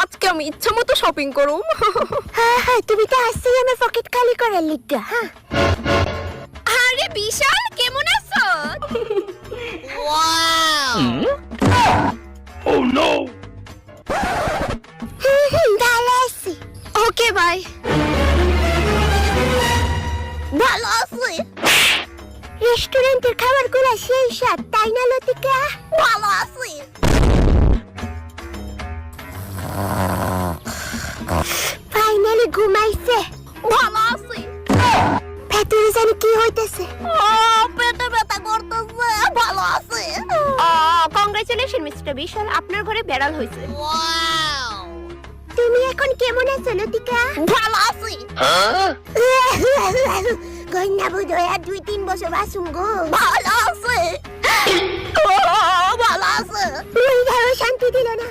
আজকে আমি ইচ্ছা মতো শপিং করুম। হ্যাঁ তুমি তো আসছি আমার পকেট খালি করার লিগা। আরে বিশাল কেমন আছো? Oh no! ভালো আছি। Okay bye. ভালো আছি। রেস্টুরেন্টের খাবারগুলো সেই স্বাদ তাই না লতিকা? ভালো আছি। ফাইনালি ঘুমাইছে। ভালো আছি। ভেতরে জানি কি হইতেছে। পেটে ব্যথা করতেছে। ভালো আছি। কংগ্রেচুলেশন মিস্টার বিশাল, আপনার ঘরে বেড়াল হয়েছে। তুমি এখন কেমন আছো লতিকা? ভালো আছি। কন্যা বুধ হয়ে 2-3 বছর বাসুম গো। ভালো আছে। ভালো আছে। শান্তি দিল না।